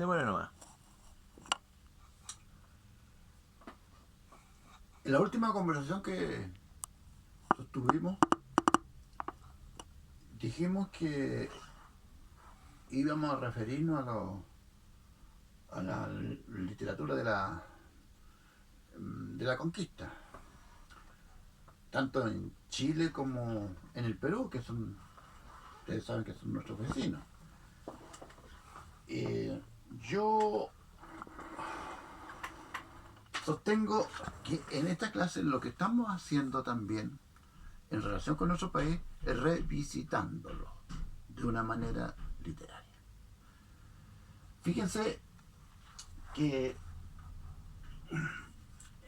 Démosle nomás. En la última conversación que sostuvimos, dijimos que íbamos a referirnos a la literatura de la conquista, tanto en Chile como en el Perú, que son, ustedes saben que son nuestros vecinos. Yo sostengo que en esta clase lo que estamos haciendo también en relación con nuestro país es revisitándolo de una manera literaria. Fíjense que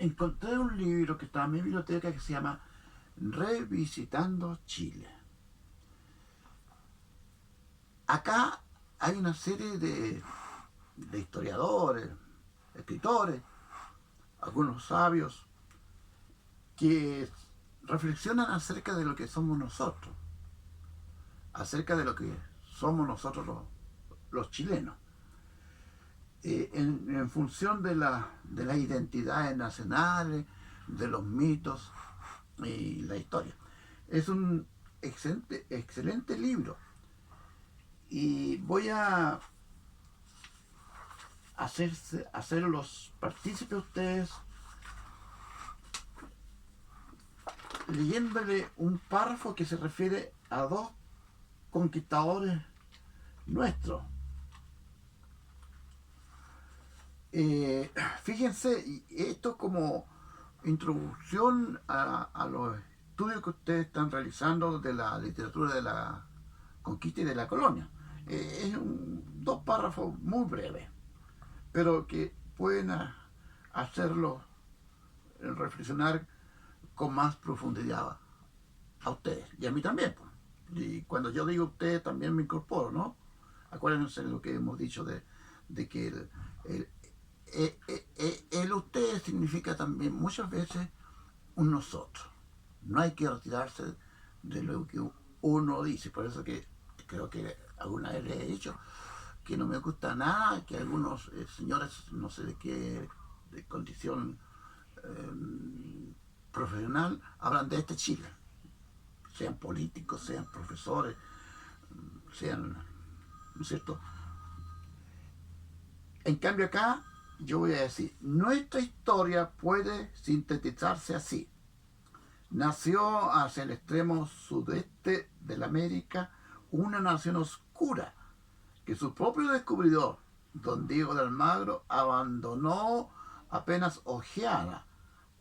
encontré un libro que está en mi biblioteca que se llama Revisitando Chile. Acá hay una serie de historiadores, escritores, algunos sabios, que reflexionan acerca de lo que somos nosotros, acerca de lo que somos nosotros los chilenos, en función de las identidades nacionales, de los mitos y la historia. Es un excelente libro y voy a hacerlos partícipes ustedes leyéndole un párrafo que se refiere a dos conquistadores nuestros. Fíjense, esto como introducción a los estudios que ustedes están realizando de la literatura de la conquista y de la colonia. Dos párrafos muy breves, pero que pueden hacerlo reflexionar con más profundidad a ustedes y a mí también. Y cuando yo digo ustedes también me incorporo, ¿no? Acuérdense de lo que hemos dicho de que el usted significa también muchas veces un nosotros. No hay que retirarse de lo que uno dice. Por eso que creo que alguna vez les he dicho que no me gusta nada que algunos señores, no sé de qué de condición profesional, hablan de este Chile. Sean políticos, sean profesores, sean, ¿no es cierto? En cambio acá yo voy a decir, nuestra historia puede sintetizarse así. Nació hacia el extremo sudeste de la América una nación oscura que su propio descubridor, don Diego de Almagro, abandonó apenas ojeada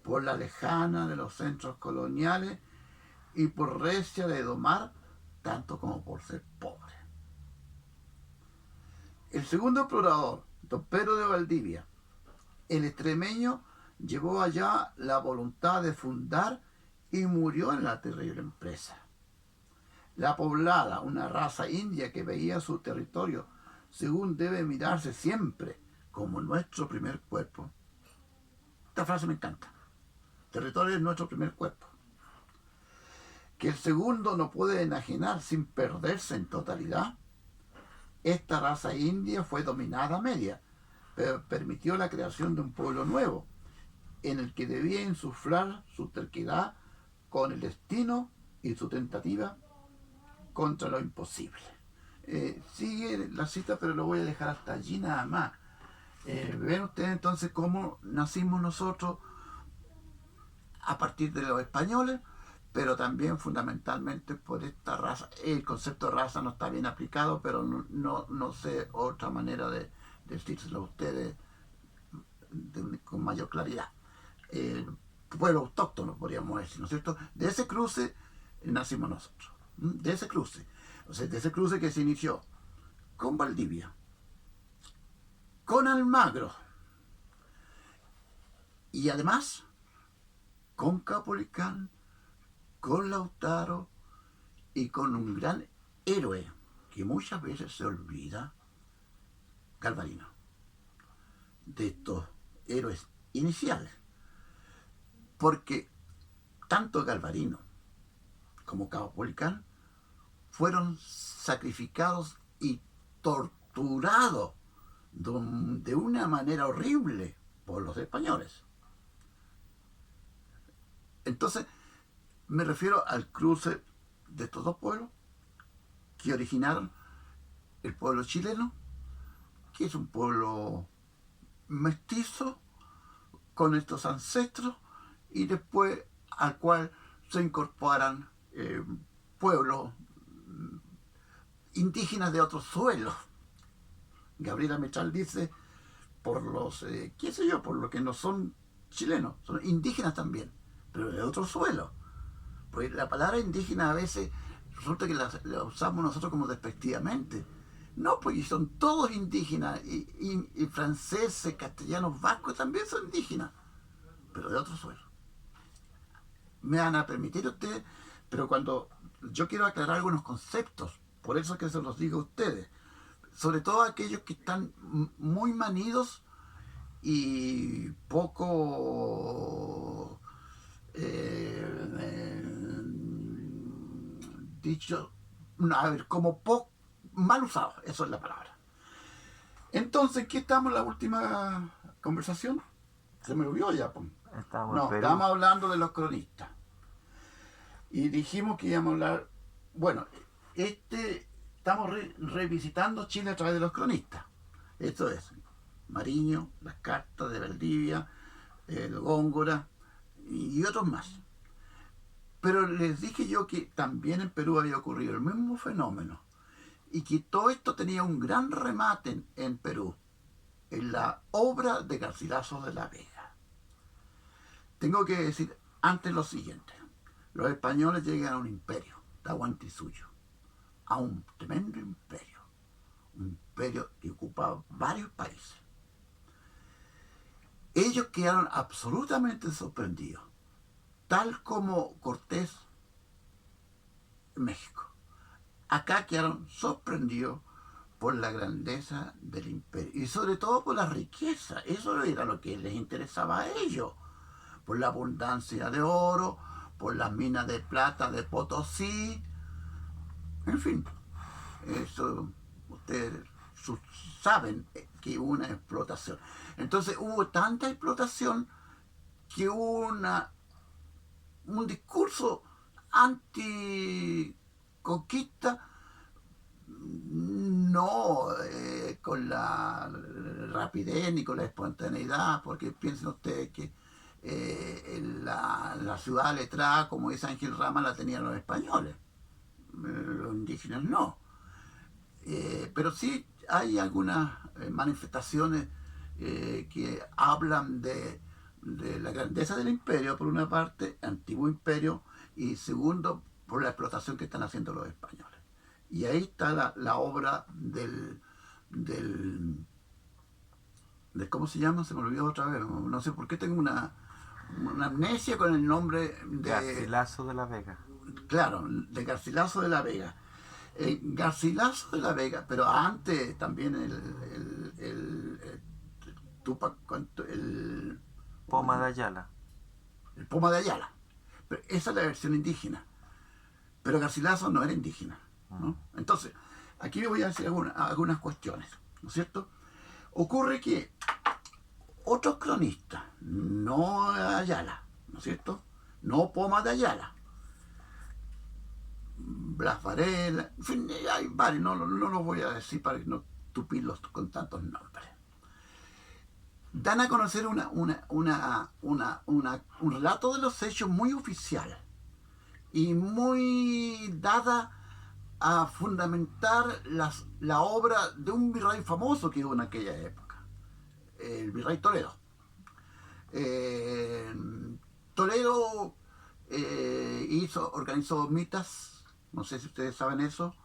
por la lejana de los centros coloniales y por recia de domar, tanto como por ser pobre. El segundo explorador, don Pedro de Valdivia, el extremeño, llevó allá la voluntad de fundar y murió en la terrible empresa. La poblada, una raza india que veía su territorio, según debe mirarse siempre, como nuestro primer cuerpo. Esta frase me encanta. Territorio es nuestro primer cuerpo. Que el segundo no puede enajenar sin perderse en totalidad. Esta raza india fue dominada a media, pero permitió la creación de un pueblo nuevo, en el que debía insuflar su terquedad con el destino y su tentativa contra lo imposible. Sigue la cita, pero lo voy a dejar hasta allí nada más. Ven ustedes entonces cómo nacimos nosotros a partir de los españoles, pero también fundamentalmente por esta raza. El concepto de raza no está bien aplicado, pero no sé otra manera de decírselo a ustedes con mayor claridad. Pueblo autóctono, podríamos decir, ¿no es cierto? De ese cruce nacimos nosotros. De ese cruce. O sea, de ese cruce que se inició con Valdivia, con Almagro y además con Capolicán, con Lautaro y con un gran héroe que muchas veces se olvida, Galvarino, de estos héroes iniciales. Porque tanto Galvarino como Capolicán fueron sacrificados y torturados de una manera horrible por los españoles. Entonces, me refiero al cruce de estos dos pueblos que originaron el pueblo chileno, que es un pueblo mestizo con estos ancestros, y después al cual se incorporan pueblos indígenas de otros suelos. Gabriela Mechal dice, por los, qué sé yo, por lo que no son chilenos, son indígenas también, pero de otro suelo. Pues la palabra indígena a veces resulta que la usamos nosotros como despectivamente. No, porque son todos indígenas, y franceses, castellanos, vascos también son indígenas, pero de otro suelo. Me van a permitir ustedes, pero cuando yo quiero aclarar algunos conceptos, por eso que se los digo a ustedes, sobre todo aquellos que están muy manidos y poco dicho, a ver, como poco mal usado, eso es la palabra. Entonces, ¿qué estamos en la última conversación? Se me olvidó ya. Estamos en No, Perú. estábamos hablando de los cronistas. Y dijimos que íbamos a hablar, bueno, estamos revisitando Chile a través de los cronistas. Esto es Mariño, las cartas de Valdivia, el Góngora y otros más. Pero les dije yo que también en Perú había ocurrido el mismo fenómeno y que todo esto tenía un gran remate en Perú, en la obra de Garcilaso de la Vega. Tengo que decir antes lo siguiente. Los españoles llegan a un imperio, Tahuantinsuyo, a un tremendo imperio, un imperio que ocupaba varios países. Ellos quedaron absolutamente sorprendidos, tal como Cortés en México. Acá quedaron sorprendidos por la grandeza del imperio y sobre todo por la riqueza. Eso era lo que les interesaba a ellos, por la abundancia de oro, por las minas de plata de Potosí, en fin, eso ustedes saben que hubo una explotación. Entonces hubo tanta explotación que hubo un discurso anticonquista, no con la rapidez ni con la espontaneidad, porque piensen ustedes que la ciudad letrada, como dice Ángel Rama, la tenían los españoles, los indígenas no. Pero sí hay algunas manifestaciones que hablan de la grandeza del imperio, por una parte, antiguo imperio, y segundo, por la explotación que están haciendo los españoles. Y ahí está la obra del ¿cómo se llama? Se me olvidó otra vez. No sé por qué tengo una amnesia con el nombre de... Garcilaso de la Vega. Claro, de Garcilaso de la Vega. Garcilaso de la Vega, pero antes también Tupac, Poma de Ayala. el Poma de Ayala. Pero esa es la versión indígena. Pero Garcilaso no era indígena, ¿no? Entonces, aquí voy a decir algunas cuestiones, ¿no es cierto? Ocurre que otros cronistas, no Ayala, ¿no es cierto? No Poma de Ayala, Blas Varela, en fin, hay varios, no los voy a decir para no tupirlos con tantos nombres. Dan a conocer un relato de los hechos muy oficial y muy dada a fundamentar la obra de un virrey famoso que hubo en aquella época, el virrey Toledo. Toledo organizó mitas, no sé si ustedes saben eso,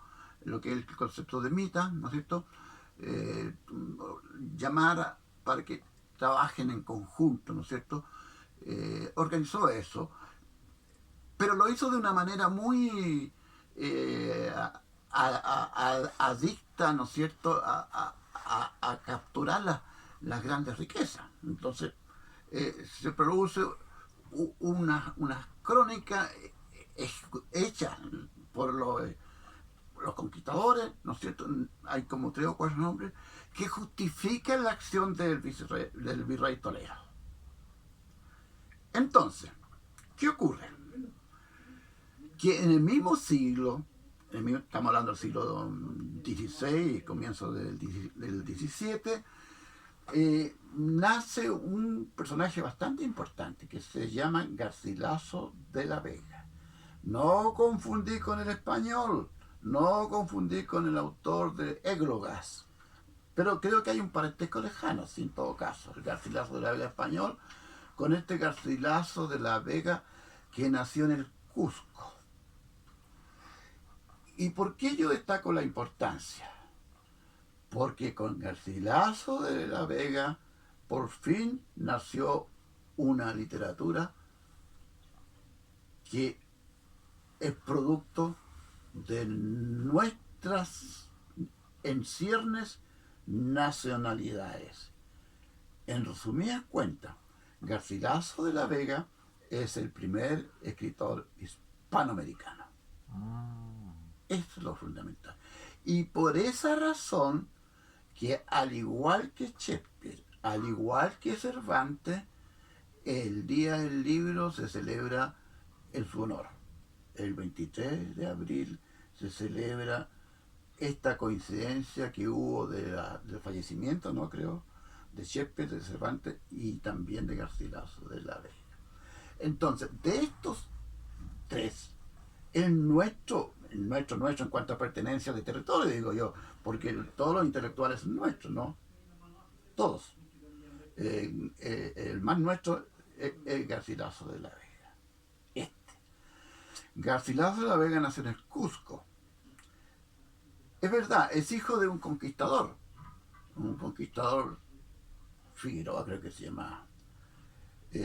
lo que es el concepto de mita, ¿no es cierto? Llamar para que trabajen en conjunto, ¿no es cierto? Organizó eso, pero lo hizo de una manera muy adicta, ¿no es cierto?, a capturar las grandes riquezas. Entonces, se produce una crónica hecha por los conquistadores, ¿no es cierto? Hay como 3 o 4 nombres que justifican la acción del virrey Toledo. Entonces, ¿qué ocurre? Que en el mismo siglo, estamos hablando del siglo XVI, comienzo del XVII, nace un personaje bastante importante que se llama Garcilaso de la Vega. No confundí con el español, no confundí con el autor de Églogas, pero creo que hay un parentesco lejano, sí, en todo caso, el Garcilaso de la Vega español con este Garcilaso de la Vega que nació en el Cusco. ¿Y por qué yo destaco la importancia? Porque con Garcilaso de la Vega por fin nació una literatura que es producto de nuestras en ciernes nacionalidades. En resumidas cuentas, Garcilaso de la Vega es el primer escritor hispanoamericano. Esto es lo fundamental. Y por esa razón, que al igual que Shakespeare, al igual que Cervantes, el Día del Libro se celebra en su honor. El 23 de abril se celebra esta coincidencia que hubo del fallecimiento, ¿no? Creo, de Shakespeare, de Cervantes y también de Garcilaso de la Vega. Entonces, de estos 3, el nuestro en cuanto a pertenencia de territorio, digo yo, porque todos los intelectuales son nuestros, ¿no? Todos. El más nuestro es Garcilaso de la Vega. Garcilaso de la Vega nació en el Cusco. Es verdad, es hijo de un conquistador Figueroa creo que se llama, y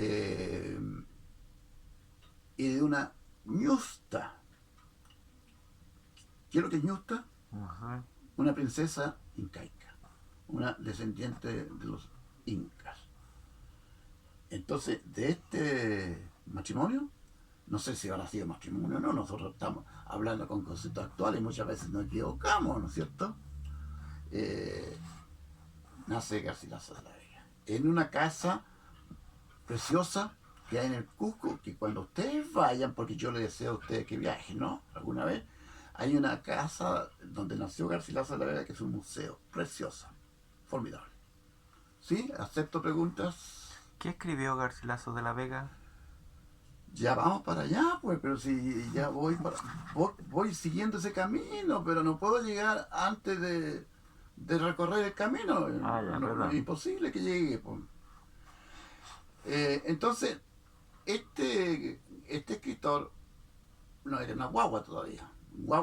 de una ñusta. ¿Qué es lo que es ñusta? Ajá. Una princesa incaica, una descendiente de los incas. Entonces, de este matrimonio, no sé si habrá sido matrimonio o no, nosotros estamos hablando con conceptos actuales y muchas veces nos equivocamos, ¿no es cierto? Nace Garcilaso de la Vega en una casa preciosa que hay en el Cusco, que cuando ustedes vayan, porque yo les deseo a ustedes que viajen, ¿no? Alguna vez, hay una casa donde nació Garcilaso de la Vega que es un museo, preciosa, formidable. ¿Sí? ¿Acepto preguntas? ¿Qué escribió Garcilaso de la Vega? Ya vamos para allá, pues, pero si ya voy siguiendo ese camino, pero no puedo llegar antes de recorrer el camino. Ah, ya, No, perdón. es imposible que llegue, pues. Entonces, este escritor no era una guagua todavía.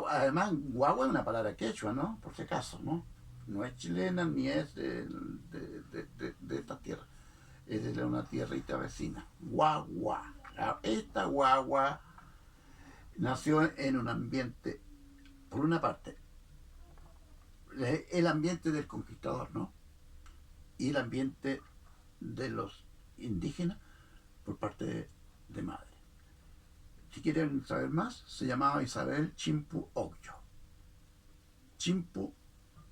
Además, guagua es una palabra quechua, ¿no? Por si acaso, ¿no? No es chilena ni es de esta tierra. Es de una tierrita vecina. Guagua. Esta guagua nació en un ambiente, por una parte, el ambiente del conquistador, ¿no? Y el ambiente de los indígenas por parte de madre. Si quieren saber más, se llamaba Isabel Chimpu Ogyo. Chimpu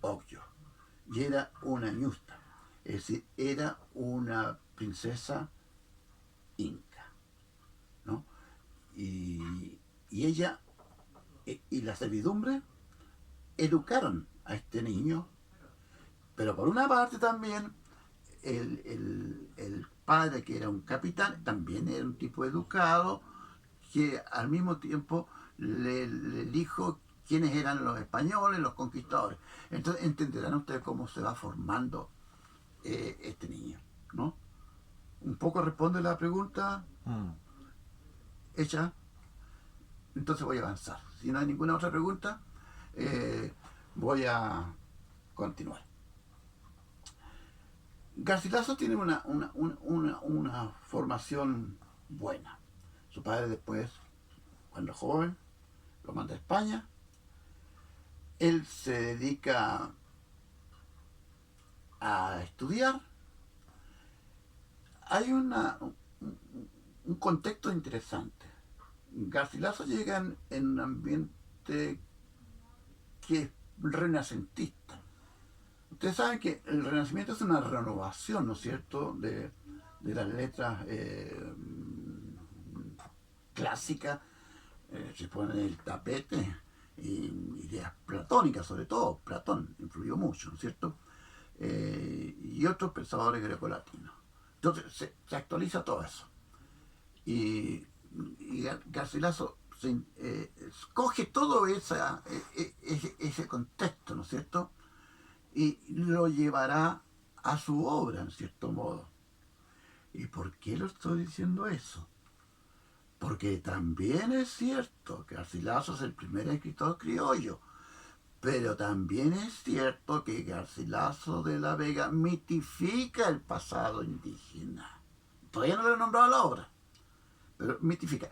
Ogyo. Y era una ñusta, es decir, era una princesa inca, ¿no? Y ella y la servidumbre educaron a este niño, pero por una parte también el padre, que era un capitán, también era un tipo educado, que al mismo tiempo le dijo quiénes eran los españoles, los conquistadores. Entonces entenderán ustedes cómo se va formando este niño, ¿no? Un poco responde la pregunta hecha. Entonces voy a avanzar. Si no hay ninguna otra pregunta, voy a continuar. Garcilaso tiene una formación buena. Su padre después, cuando joven, lo manda a España. Él se dedica a estudiar. Hay un contexto interesante. Garcilaso llega en un ambiente que es renacentista. Ustedes saben que el Renacimiento es una renovación, ¿no es cierto?, de las letras clásicas. Se pone el tapete y ideas platónicas, sobre todo. Platón influyó mucho, ¿no es cierto? Y otros pensadores grecolatinos. Entonces se actualiza todo eso. Y Garcilaso coge todo ese contexto, ¿no es cierto?, y lo llevará a su obra, en cierto modo. ¿Y por qué lo estoy diciendo eso? Porque también es cierto que Garcilaso es el primer escritor criollo, pero también es cierto que Garcilaso de la Vega mitifica el pasado indígena. Todavía no lo he nombrado a la obra, pero mitifica.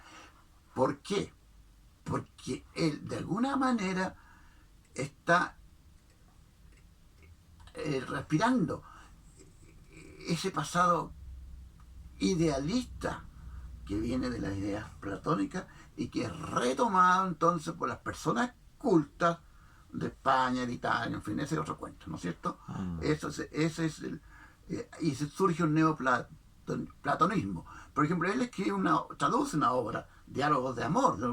¿Por qué? Porque él de alguna manera está respirando ese pasado idealista que viene de las ideas platónicas y que es retomado entonces por las personas cultas de España, de Italia, en fin, ese es otro cuento, ¿no es cierto? Ese es y se surge un neoplatonismo. Por ejemplo, él traduce una obra, Diálogos de Amor, de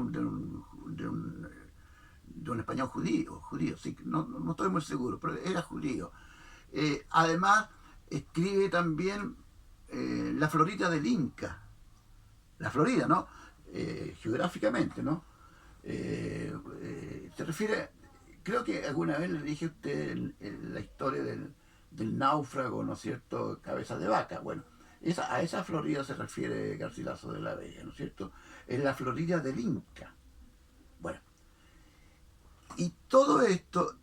un español judío, sí, no estoy muy seguro, pero era judío. Además, escribe también La Florida del Inca, la Florida, ¿no? Geográficamente, ¿no? Se refiere, creo que alguna vez le dije a usted en la historia del náufrago, ¿no es cierto?, Cabeza de Vaca. Bueno, a esa Florida se refiere Garcilaso de la Vega, ¿no es cierto? Es la Florida del Inca. Bueno, y todo esto,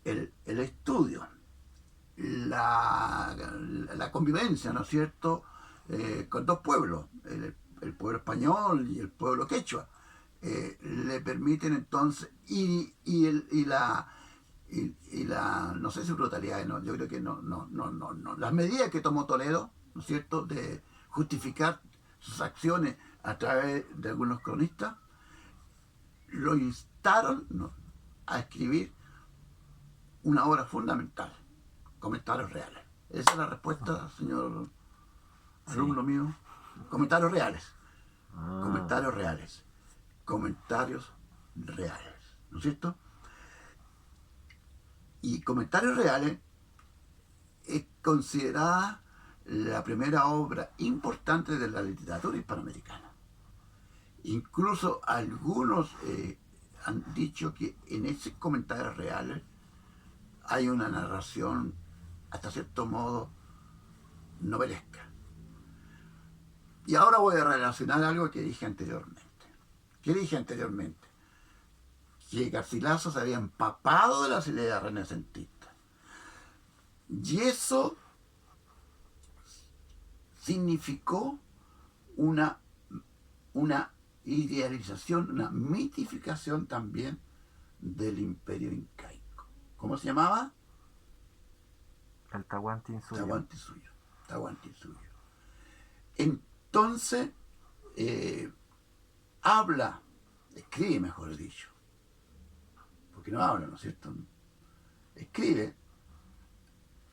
el estudio, la convivencia, ¿no es cierto?, con dos pueblos, el pueblo español y el pueblo quechua, le permiten entonces, y la no sé si brutalidad, no, yo creo que no, las medidas que tomó Toledo, ¿no es cierto?, de justificar sus acciones a través de algunos cronistas, lo instaron, ¿no?, a escribir una obra fundamental, Comentarios Reales. Esa es la respuesta, señor alumno mío. Comentarios reales. Comentarios reales. Comentarios reales. ¿No es cierto? Y Comentarios Reales es considerada la primera obra importante de la literatura hispanoamericana. Incluso algunos han dicho que en ese Comentarios Reales hay una narración, hasta cierto modo, novelesca. Y ahora voy a relacionar algo que dije anteriormente. ¿Qué dije anteriormente? Que Garcilaso se había empapado de las ideas renacentistas. Y eso significó una idealización, una mitificación también del imperio incaico. ¿Cómo se llamaba? El Tahuantinsuyo. Tahuantinsuyo. Entonces, escribe, mejor dicho, porque no habla, ¿no es cierto? Escribe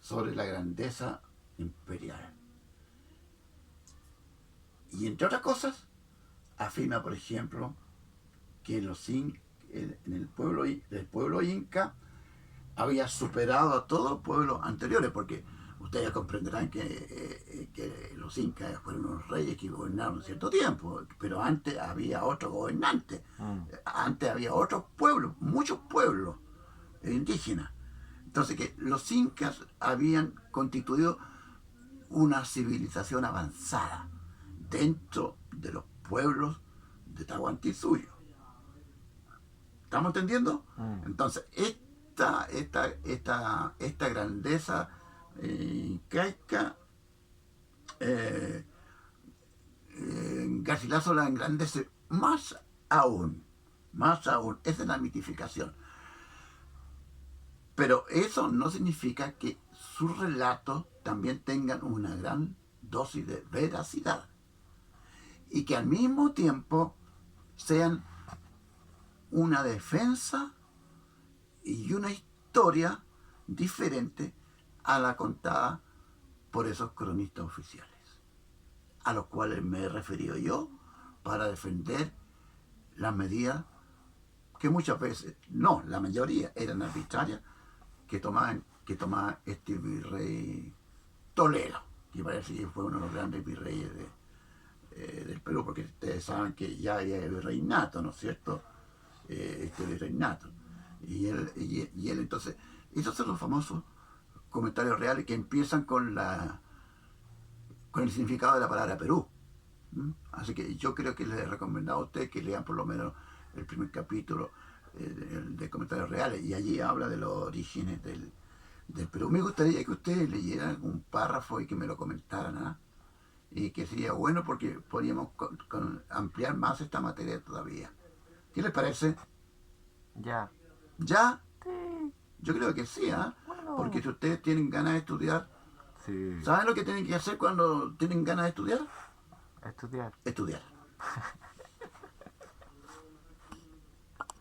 sobre la grandeza imperial. Y entre otras cosas, afirma, por ejemplo, que en el pueblo inca había superado a todos los pueblos anteriores, porque ustedes comprenderán que los incas fueron unos reyes que gobernaron cierto tiempo, pero antes había otro gobernante, antes había otros pueblos, muchos pueblos indígenas. Entonces que los incas habían constituido una civilización avanzada dentro de los pueblos de Tahuantinsuyo. ¿Estamos entendiendo? Entonces, esta grandeza incaica, Garcilaso la engrandece más aún, esa es la mitificación. Pero eso no significa que sus relatos también tengan una gran dosis de veracidad y que al mismo tiempo sean una defensa y una historia diferente a la contada por esos cronistas oficiales, a los cuales me he referido yo para defender las medidas que muchas veces, no, la mayoría eran arbitrarias, que tomaba este virrey Toledo, que parece que fue uno de los grandes virreyes del Perú, porque ustedes saben que ya había virreinato, ¿no es cierto? Este virreinato. Y él entonces, esos son los famosos comentarios reales que empiezan con el significado de la palabra Perú. Así que yo creo que les he recomendado a ustedes que lean por lo menos el primer capítulo de comentarios reales, y allí habla de los orígenes del Perú. Me gustaría que ustedes leyeran un párrafo y que me lo comentaran, ¿eh? Y que sería bueno porque podríamos ampliar más esta materia todavía. ¿Qué les parece? Ya. ¿Ya? Sí. Yo creo que sí, ¿eh? Bueno. Porque si ustedes tienen ganas de estudiar, Sí. ¿saben lo que tienen que hacer cuando tienen ganas de estudiar? Estudiar. Estudiar.